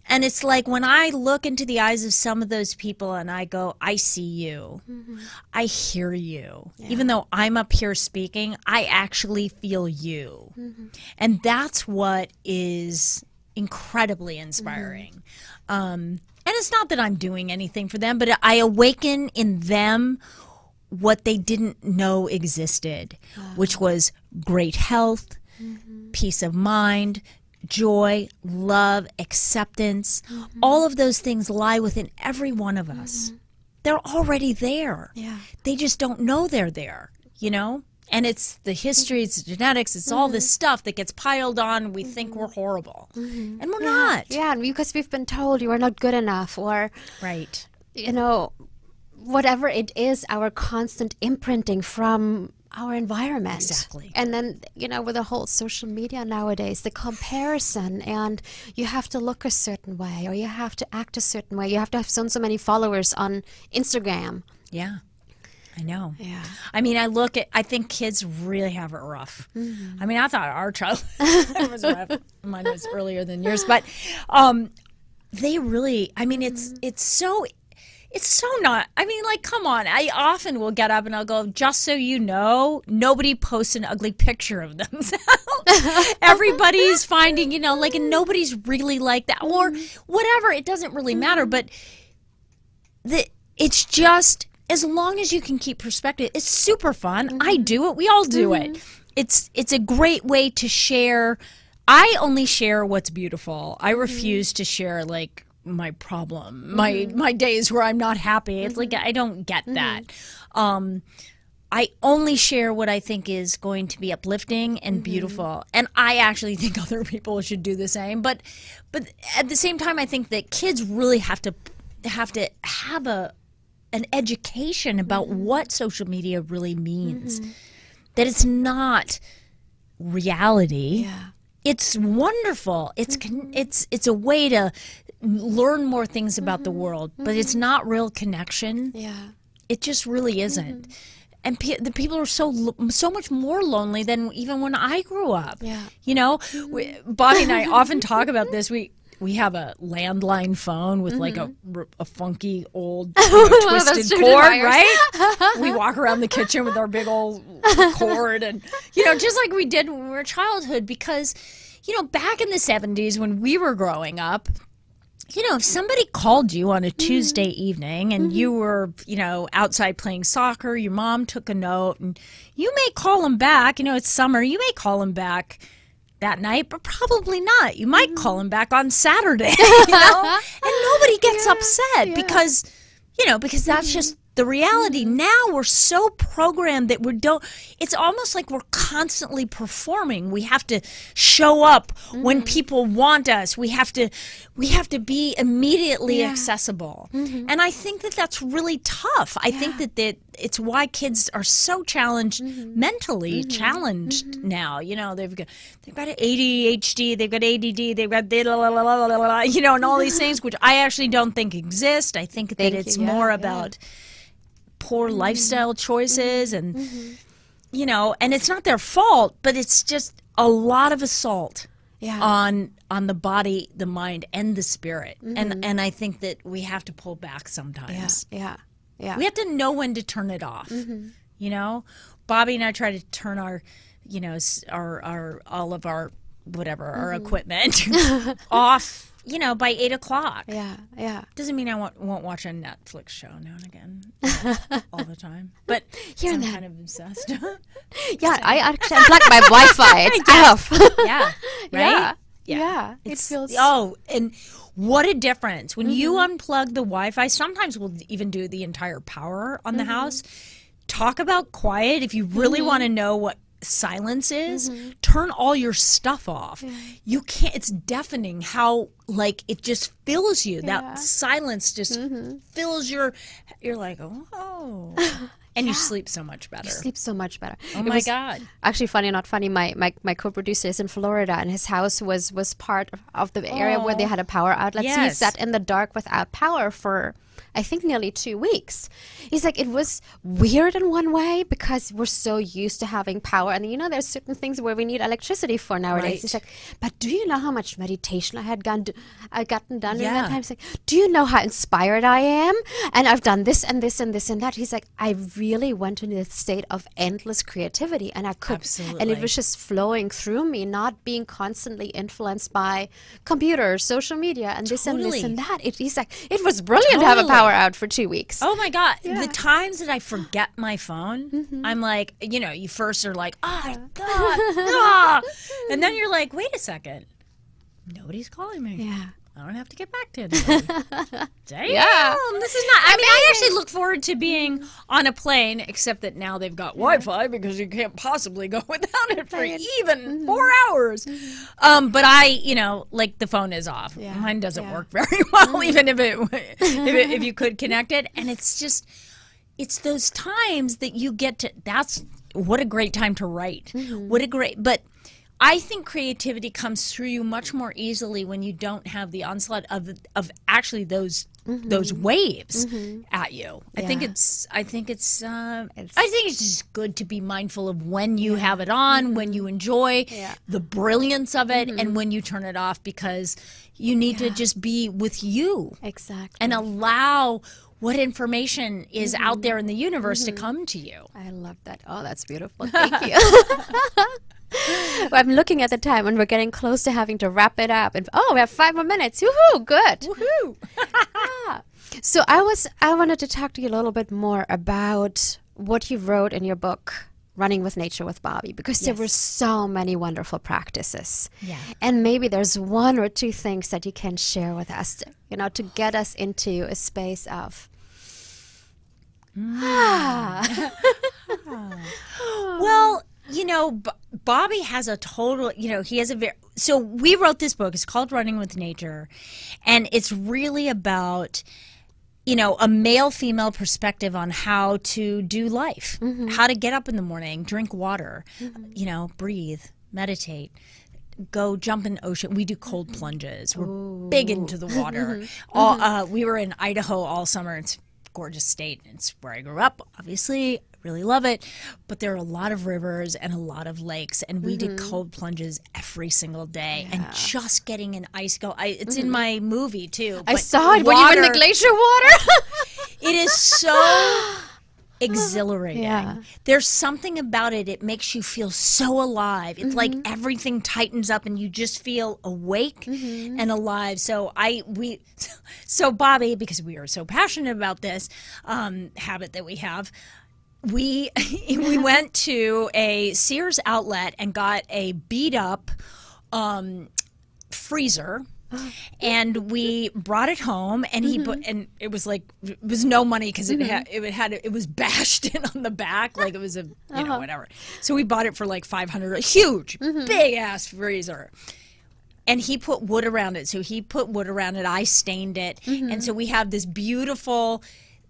And it's like when I look into the eyes of some of those people and I go, I see you. I hear you. Even though I'm up here speaking, I actually feel you. And that's what is incredibly inspiring. And it's not that I'm doing anything for them, but I awaken in them what they didn't know existed, which was great health, peace of mind, joy, love, acceptance, all of those things lie within every one of us. They're already there. Yeah. They just don't know they're there, you know? And it's the history, it's the genetics, it's all this stuff that gets piled on. We think we're horrible. And we're not. Yeah, because we've been told you are not good enough, or, Right. you know, whatever it is, our constant imprinting from our environment. Exactly. And then, you know, with the whole social media nowadays, the comparison, and you have to look a certain way, or you have to act a certain way. You have to have so many followers on Instagram. Yeah. I know. Yeah. I mean, I think kids really have it rough. I mean, I thought our child was rough. Mine was earlier than yours, but they really, I mean, it's so not, I mean, like, come on. I often will get up and I'll go, just so you know, nobody posts an ugly picture of themselves. Everybody's finding, you know, like, and nobody's really like that, or whatever. It doesn't really matter, but it's just, as long as you can keep perspective, it's super fun. I do it. We all do it. It's a great way to share. I only share what's beautiful. I refuse to share, like, my problem, my days where I'm not happy. It's like, I don't get that. I only share what I think is going to be uplifting and beautiful. And I actually think other people should do the same. But at the same time, I think that kids really have to have an education about what social media really means. That it's not reality. Yeah. It's wonderful. It's a way to learn more things about the world, but it's not real connection. Yeah. It just really isn't. And the people are so much more lonely than even when I grew up. Yeah. You know, Bobby and I often talk about this. We have a landline phone with like a funky old twisted cord, right? We walk around the kitchen with our big old cord, and, you know, just like we did when we were childhood, because, you know, back in the 70s when we were growing up, you know, if somebody called you on a Tuesday evening and you were, you know, outside playing soccer, your mom took a note, and you may call them back, you know, it's summer, you may call them back that night, but probably not. You might call him back on Saturday, you know, and nobody gets upset because, you know, because that's just the reality. Now we're so programmed that it's almost like we're constantly performing. We have to show up when people want us. We have to be immediately accessible. And I think that that's really tough. I think that it's why kids are so challenged, mentally challenged now. You know, they've got ADHD, they've got ADD, they've got you know, and all these things, which I actually don't think exist. I think that it's more about poor lifestyle choices, and you know, and it's not their fault, but it's just a lot of assault on the body, the mind, and the spirit. And I think that we have to pull back sometimes. Yeah. We have to know when to turn it off. You know, Bobby and I try to turn our, you know, our all of our whatever our equipment off, you know, by 8 o'clock. Yeah. Doesn't mean I won't watch a Netflix show now and again, all the time. But I'm kind of obsessed. Yeah, I actually unplugged my Wi-Fi. It's off. Yeah. Right. Yeah. It feels. And what a difference when you unplug the Wi-Fi. Sometimes we'll even do the entire power on the house. Talk about quiet. If you really want to know what silence is, turn all your stuff off. You can't, it's deafening how, like, it just fills you. That silence just fills you're like, oh. And you sleep so much better. You sleep so much better. Oh my God. Actually, funny or not funny, my co-producer is in Florida, and his house was part of the area where they had a power outlet. So he sat in the dark without power for, I think, nearly 2 weeks. He's like, it was weird in one way because we're so used to having power. And, you know, there's certain things where we need electricity for nowadays. Right. He's like, but do you know how much meditation I had gotten done in that time? He's like, do you know how inspired I am? And I've done this and this and this and that. He's like, I really went into this state of endless creativity, and I could. Absolutely. And it was just flowing through me, not being constantly influenced by computers, social media, and this and this and that. He's like, it was brilliant to have a power out for 2 weeks. Oh my God. Yeah. The times that I forget my phone, I'm like, you know, you first are like, oh God, and then you're like, wait a second. nobody's calling me. Yeah. I don't have to get back to anybody. Damn, Yeah. this is not. I mean, I actually look forward to being on a plane, except that now they've got Wi-Fi because you can't possibly go without it for even 4 hours. But I, like the phone is off. Yeah. Mine doesn't work very well, even if you could connect it. And it's just, it's those times that you get to. That's what a great time to write. But I think creativity comes through you much more easily when you don't have the onslaught of actually those waves at you. I think it's just good to be mindful of when you have it on, when you enjoy the brilliance of it, and when you turn it off, because you need to just be with you. Exactly. And allow what information is out there in the universe to come to you. I love that. Oh, that's beautiful. Thank you. Well, I'm looking at the time and we're getting close to having to wrap it up. And we have 5 more minutes. Woohoo! Good. Woohoo! So I wanted to talk to you a little bit more about what you wrote in your book, Running with Nature with Bobby, because there were so many wonderful practices. Yeah. And maybe there's 1 or 2 things that you can share with us, to get us into a space of Well, Bobby has a total, he has a very, so we wrote this book, it's called Running with Nature, and it's really about, a male-female perspective on how to do life, how to get up in the morning, drink water, breathe, meditate, go jump in the ocean. We do cold plunges. We're big into the water. We were in Idaho all summer. It's a gorgeous state. It's where I grew up, obviously. Really love it, but there are a lot of rivers and a lot of lakes, and we did cold plunges every single day, and just getting an ice go. It's in my movie too. I saw it when you were in the glacier water. It is so exhilarating. Yeah. There's something about it. It makes you feel so alive. It's like everything tightens up and you just feel awake and alive. So Bobby, because we are so passionate about this habit that we have, we went to a Sears outlet and got a beat up freezer. And we brought it home, and and it was no money because it was bashed in on the back, like it was a whatever. So we bought it for like $500, huge, big ass freezer. And he put wood around it. So he put wood around it. I stained it, and so we have this beautiful.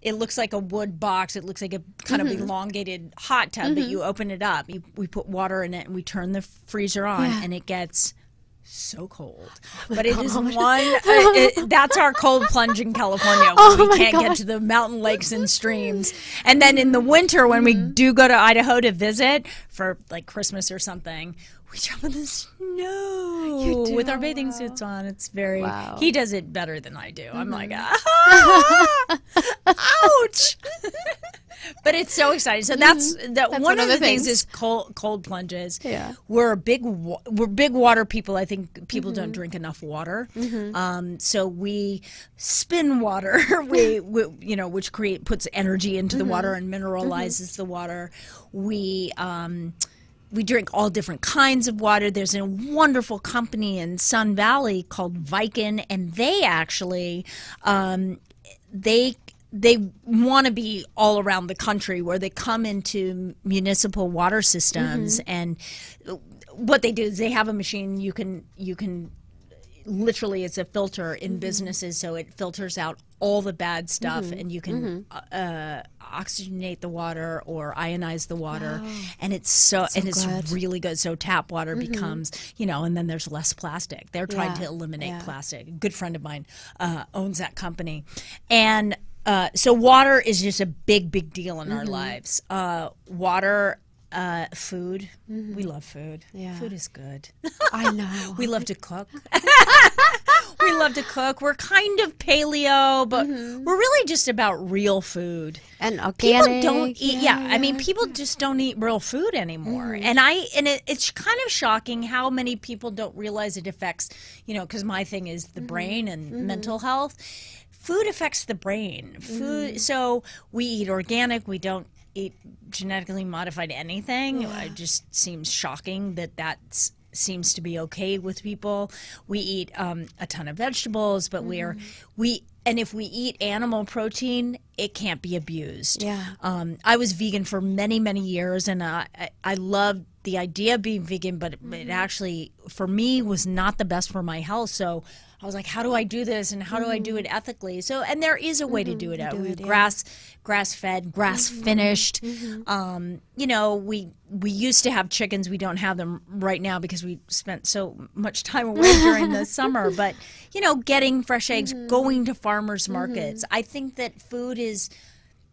It looks like a wood box. It looks like a kind of elongated hot tub, but you open it up. We put water in it, and we turn the freezer on, and it gets so cold. But it is that's our cold plunge in California when we can't get to the mountain lakes and streams. And then in the winter, when we do go to Idaho to visit for like Christmas or something, we jump in the snow with our bathing suits on. It's very, he does it better than I do. I'm like, ouch. But it's so exciting. So that's one of the things is cold plunges. Yeah. We're big water people. I think people don't drink enough water. So we spin water, which puts energy into the water and mineralizes the water. We drink all different kinds of water. There's a wonderful company in Sun Valley called Viken, and they actually they want to be all around the country, where they come into municipal water systems, and what they do is they have a machine you can literally, it's a filter in businesses, so it filters out all the bad stuff, and you can oxygenate the water or ionize the water, and it's it's really good. So tap water becomes, and then there's less plastic. They're trying to eliminate plastic. A good friend of mine owns that company, and so water is just a big deal in our lives. Water. Food. We love food. Yeah. Food is good. I know. We love to cook. We love to cook. We're kind of paleo, but we're really just about real food. And organic. People don't eat. I mean, people just don't eat real food anymore. And it's kind of shocking how many people don't realize it affects. Because my thing is the brain and mental health. Food affects the brain. Food. So we eat organic. We don't eat genetically modified anything. It just seems shocking that that's seems to be okay with people. We eat a ton of vegetables, but and if we eat animal protein, it can't be abused. Yeah. I was vegan for many, many years, and I loved the idea of being vegan, but it actually, for me, was not the best for my health. So I was like, how do I do this, and how do I do it ethically? So, and there is a way to do it. Grass-fed, grass-finished. You know, we used to have chickens. We don't have them right now because we spent so much time away during the summer. But, you know, getting fresh eggs, going to farmers markets. I think that food is,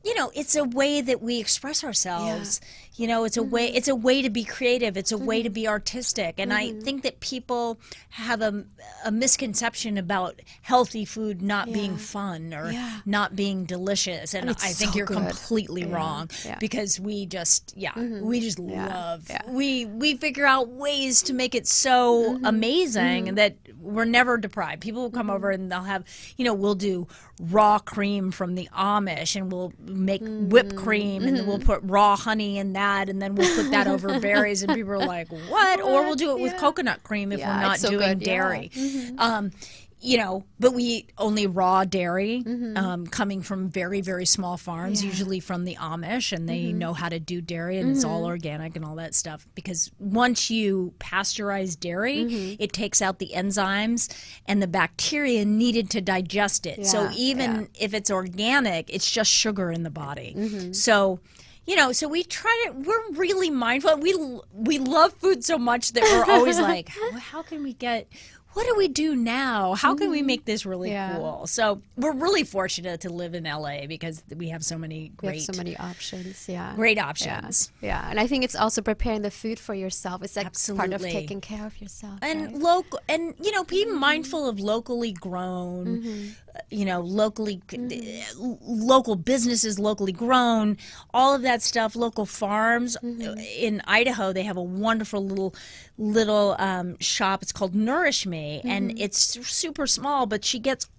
you know, it's a way that we express ourselves. You know, it's a way to be creative. It's a way to be artistic. And I think that people have a misconception about healthy food not being fun or not being delicious. And I think so you're good. completely wrong because we just love. We figure out ways to make it so amazing that we're never deprived. People will come over and they'll have, you know, we'll do raw cream from the Amish, and we'll make whipped cream, and then we'll put raw honey in that, and then we'll put that over berries, and people are like, what? Or we'll do it with coconut cream if we're not doing dairy. You know, but we eat only raw dairy coming from very, very small farms, usually from the Amish, and they know how to do dairy, and it's all organic and all that stuff. Because once you pasteurize dairy, it takes out the enzymes and the bacteria needed to digest it. So even if it's organic, it's just sugar in the body. So, you know, so we're really mindful. We love food so much that we're always like, how can we get... What do we do now? How can we make this really cool? So we're really fortunate to live in LA because we have so many so many options. Great options. Yeah. And I think it's also preparing the food for yourself. It's like part of taking care of yourself. And local, and you know, be mindful of locally grown, you know, local businesses, locally grown, all of that stuff. Local farms in Idaho, they have a wonderful little shop. It's called Nourish Me. And it's super small, but she gets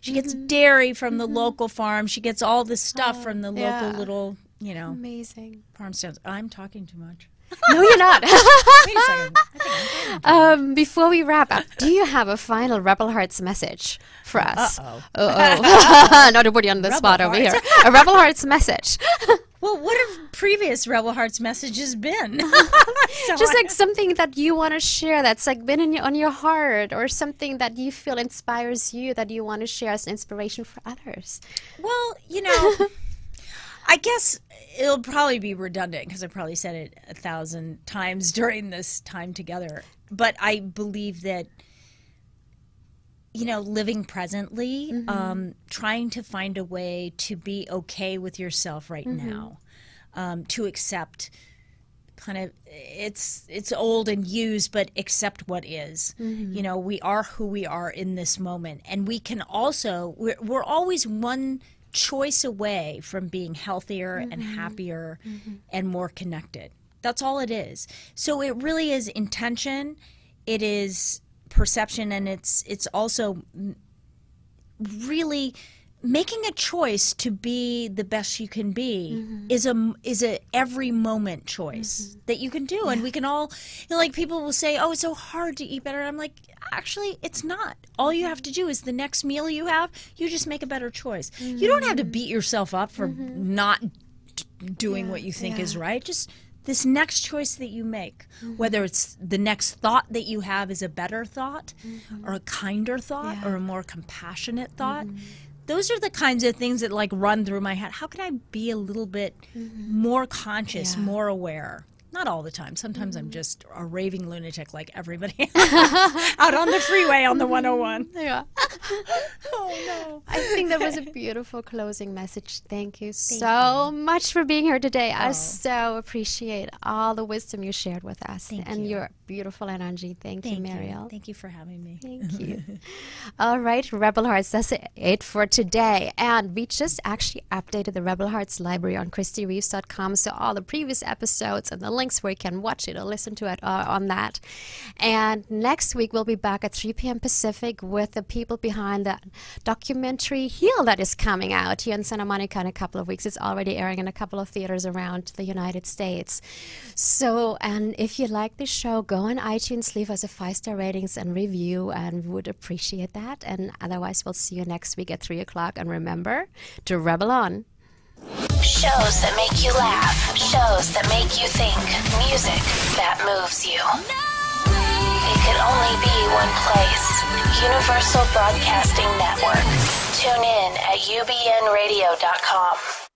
she gets dairy from the local farm. She gets all the stuff from the local little, you know, amazing farm stands. I'm talking too much. No, you're not. Wait a second. I think I'm before we wrap up, do you have a final Rebel Hearts message for us? Not to put you on the spot over here. A Rebel Hearts message. Well, what have previous Rebel Hearts messages been? Just like something that you want to share that's like been on your heart, or something that you feel inspires you that you want to share as an inspiration for others. Well, you know, I guess it'll probably be redundant because I probably said it 1,000 times during this time together. But I believe that, you know, living presently, trying to find a way to be okay with yourself right now, to accept kind of, it's old and used, but accept what is. You know, we are who we are in this moment. And we can also, we're always one choice away from being healthier and happier and more connected. That's all it is. So it really is intention. It is perception, and it's also really making a choice to be the best you can be is a every moment choice that you can do. And we can all, you know, like people will say, oh, it's so hard to eat better. And I'm like, actually, it's not. All you have to do is the next meal you have, you just make a better choice. You don't have to beat yourself up for not doing what you think is right. Just this next choice that you make, whether it's the next thought that you have is a better thought or a kinder thought or a more compassionate thought, those are the kinds of things that like run through my head. How can I be a little bit more conscious, more aware? Not all the time. Sometimes I'm just a raving lunatic like everybody out on the freeway on the 101. Yeah. Oh, no. I think that was a beautiful closing message. Thank you so much for being here today. I so appreciate all the wisdom you shared with us and your beautiful energy. Thank you, Mariel. Thank you for having me. Thank you. All right, Rebel Hearts, that's it for today. And we just actually updated the Rebel Hearts library on KristieReeves.com. So all the previous episodes and the links where you can watch it or listen to it on that. And next week, we'll be back at 3 p.m. Pacific with the people behind the documentary Heal that is coming out here in Santa Monica in a couple of weeks. It's already airing in a couple of theaters around the United States. So, and if you like this show, go on iTunes, leave us a 5-star ratings and review, and we would appreciate that. And otherwise, we'll see you next week at 3 o'clock. And remember to rebel on. Shows that make you laugh. Shows that make you think. Music that moves you. It could only be one place. Universal Broadcasting Network. Tune in at ubnradio.com.